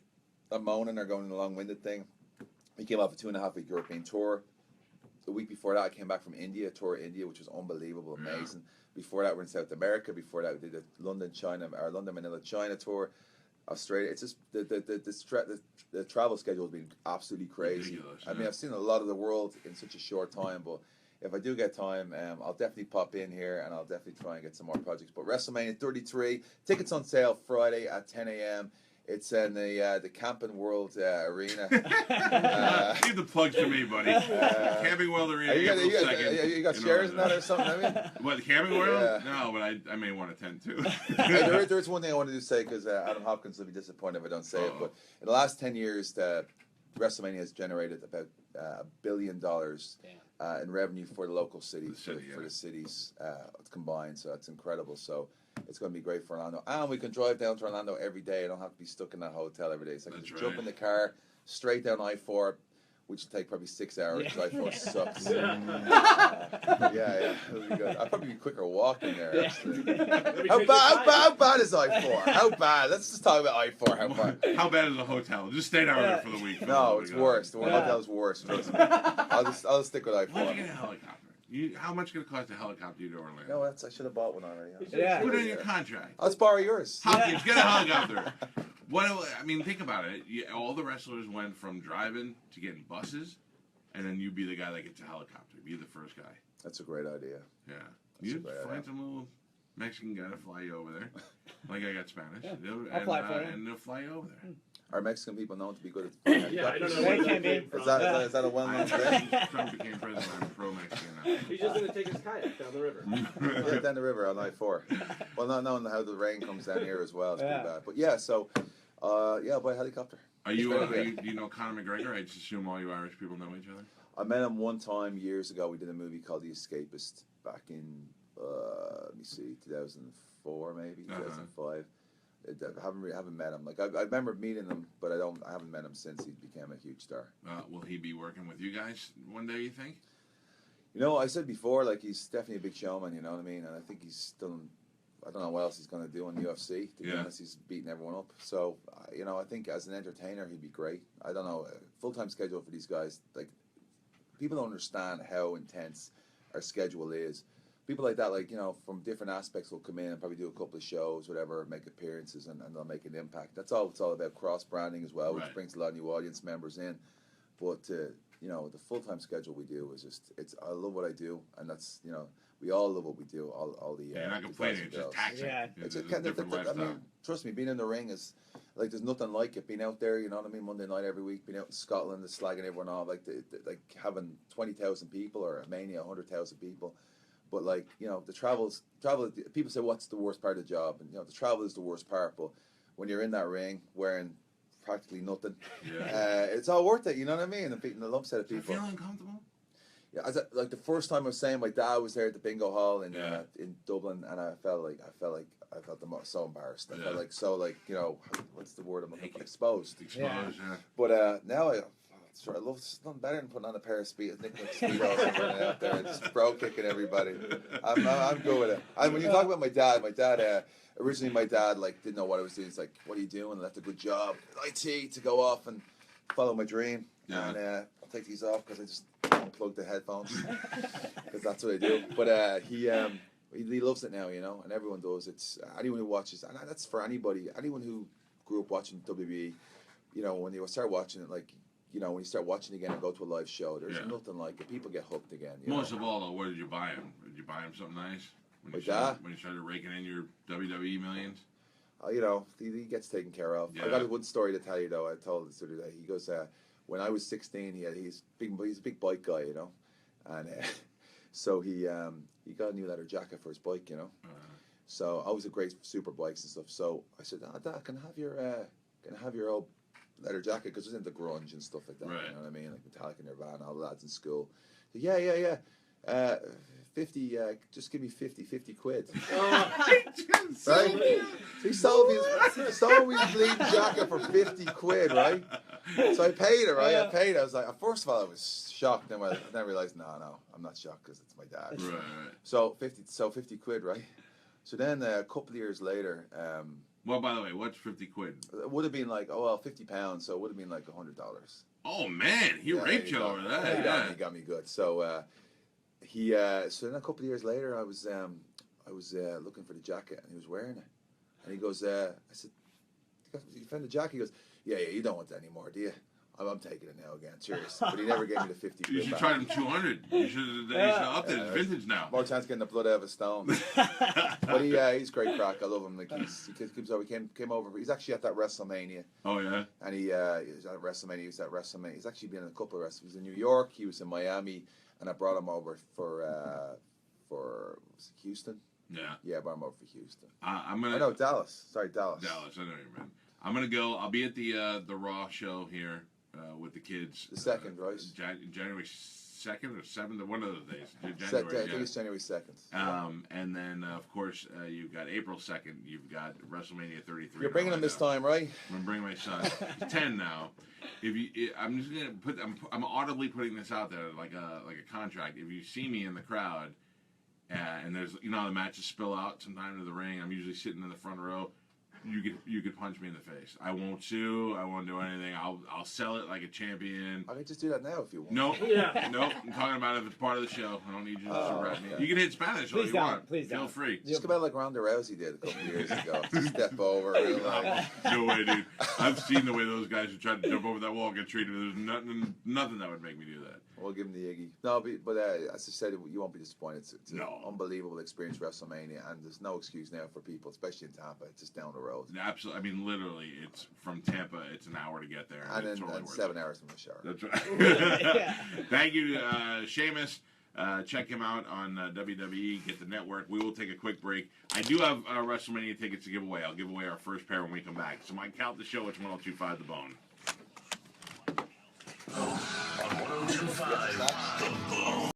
I'm moaning or going a long-winded thing, we came off a 2.5-week European tour. The week before that, I came back from India, tour India, which was unbelievable, amazing. Before that, we're in South America. Before that, we did a London, Manila, China tour. Australia. It's just the travel schedule has been absolutely crazy. Ridiculous, I mean, yeah. I've seen a lot of the world in such a short time, but if I do get time, I'll definitely pop in here and I'll definitely try and get some more projects. But WrestleMania 33, tickets on sale Friday at 10 a.m. It's in the Camping World Arena. Leave the plugs to me, buddy. Camping World Arena, April 2nd. You got shares in that or something? I mean, What, the Camping World? Yeah. No, but I may want to attend too. there is one thing I wanted to say because Adam Hopkins will be disappointed if I don't say it. But in the last 10 years, WrestleMania has generated about $1 billion in revenue for the local cities, for the cities combined. So that's incredible. So it's going to be great for Orlando. And we can drive down to Orlando every day. I don't have to be stuck in that hotel every day. So I can just jump in the car, straight down I-4, which would take probably 6 hours because I-4 sucks. Yeah, it'll be good. I'd probably be quicker walking there, actually. How bad is I-4? How bad? Let's just talk about I-4. How bad? How bad is a hotel? Just stay down there for the week. No, it's worse. The hotel's worse. Trust me. I'll just stick with I-4. Why'd you get a helicopter? How much could it cost to helicopter you to Orlando? No, I should have bought one already. Yeah. Put it in your contract. Let's borrow yours. Hopkins, get a helicopter. Think about it. All the wrestlers went from driving to getting buses, and then you'd be the guy that gets a helicopter. Be the first guy. That's a great idea. Yeah. That's You a great find idea. some little Mexican guy to fly you over there. Like I got Spanish. Yeah. They'll- I'll fly for you. And they'll fly you over there. Are Mexican people known to be good at Yeah, I don't know They where can that be. came from. Is that a well-known thing? Trump became president. I'm pro-Mexican now. He's just gonna take his kayak down the river. Yeah, down the river on I-4. Well, not knowing how the rain comes down here as well, it's Yeah. pretty bad. But yeah, so yeah, by helicopter. Do you know Conor McGregor? I just assume all you Irish people know each other. I met him one time years ago. We did a movie called The Escapist back in let me see, 2004 maybe, 2005. I haven't met him. Like I remember meeting him, but I haven't met him since he became a huge star. Will he be working with you guys one day, you think? You know, I said before, like he's definitely a big showman. You know what I mean? And I think he's still. I don't know what else he's going to do in the UFC. To be honest, he's beating everyone up. So you know, I think as an entertainer, he'd be great. I don't know, full-time schedule for these guys. Like people don't understand how intense our schedule is. People like that, like, you know, from different aspects will come in and probably do a couple of shows, whatever, make appearances, and they'll make an impact. That's all it's all about, cross-branding as well, which brings a lot of new audience members in. But, you know, the full-time schedule we do is just, I love what I do, and that's, you know, we all love what we do, all the you're not complaining, it's just taxing. Yeah. It's a kind of, I mean, trust me, being in the ring is, like, there's nothing like it. Being out there, you know what I mean, Monday night every week, being out in Scotland, slagging everyone off, like having 20,000 people or a Mania, 100,000 people. But like, you know, the travel. People say, "What's the worst part of the job?" And you know, the travel is the worst part. But when you're in that ring wearing practically nothing, it's all worth it. You know what I mean? And beating a lump set of people. Do you feel uncomfortable? Yeah, like the first time I was saying, my dad was there at the bingo hall in Dublin, and I felt so embarrassed. I felt like so, like, you know, what's the word? I'm exposed. Exposed. But now I love, it's nothing better than putting on a pair of Speedos and running out there and just bro kicking everybody. I'm good with it. And when you talk about my dad, originally my dad like didn't know what I was doing. He's like, "What are you doing?" I left a good job, IT, to go off and follow my dream. Yeah. And I'll take these off because I just unplug the headphones because that's what I do. But he loves it now, you know, and everyone does. It's anyone who watches, and that's for anybody, anyone who grew up watching WWE. You know, when you start watching it, like, you know, when you start watching again and go to a live show, there's nothing like it. People get hooked again. Most of all, though, where did you buy him? Did you buy him something nice? When you started raking in your WWE millions? You know, he gets taken care of. Yeah. I got one story to tell you, though. I told the other day. He goes, when I was 16, he's a big bike guy, you know, and so he got a new leather jacket for his bike, you know. So I was a great super bikes and stuff. So I said, Dad, can I have your old leather jacket, because it was into grunge and stuff like that. Right. You know what I mean? Like Metallica, Nirvana, all the lads in school. So, yeah. 50. Just give me 50 quid. Right? So he sold me his bleeding jacket for 50 quid, right? So I paid it, right? I paid it. I was like, first of all, I was shocked. Then I realized, no, I'm not shocked because it's my dad. Right. So 50 quid, right? So then a couple of years later. Well, by the way, what's 50 quid? It would have been like, £50, so it would have been like $100. Oh man, he raped you over that. He got me good. So so then a couple of years later, I was looking for the jacket, and he was wearing it, and he goes, I said, "You found the jacket?" He goes, "Yeah, you don't want that anymore, do you?" I'm taking it now again, serious. But he never gave me the 50 You should back. try him 200. You should have upped it. It's vintage now. More chance getting the blood out of a stone. But he's great crack. I love him. Like he comes over. He came over. He's actually at that WrestleMania. Oh yeah. And he was at WrestleMania. He was at WrestleMania. He's actually been in a couple of WrestleMania. He was in New York. He was in Miami, and I brought him over for was it Houston? Yeah. Yeah, I brought him over for Houston. I'm gonna. Oh no, Dallas. Sorry, Dallas. Dallas. I know you meant. I'm gonna go. I'll be at the Raw show here. With the kids. The second, right? January 2nd or 7th, one of the days. I think it's January 2nd. And then, of course, you've got April 2nd. You've got WrestleMania 33. You're bringing him this time, right? I'm going to bring my son. He's 10 now. I'm just going to put... I'm audibly putting this out there like a contract. If you see me in the crowd, and there's... You know how the matches spill out sometime to the ring? I'm usually sitting in the front row. you could punch me in the face. I won't sue. I won't do anything. I'll sell it like a champion. I can just do that now if you want. Nope. Yeah. Nope. I'm talking about it if it's part of the show. I don't need you to rat me. okay. You can hit Spanish all Please you don't. want. Please Feel don't. free. Just come out like Ronda Rousey did a couple of years ago. Step over. And like, No way, dude. I've seen the way those guys who tried to jump over that wall get treated. There's nothing that would make me do that. we'll give him the Iggy. No, but as I said, you won't be disappointed. It's an No. unbelievable experience, WrestleMania, and there's no excuse now for people, especially in Tampa. It's just down the road. Absolutely. I mean, literally, it's from Tampa. It's an hour to get there. And it's then totally worth 7 it. hours from the shower. That's right. Thank you, Sheamus. Check him out on WWE. Get the network. We will take a quick break. I do have WrestleMania tickets to give away. I'll give away our first pair when we come back. So Mike Calta Show. It's 102.5 The Bone. On 102.5 The Bone.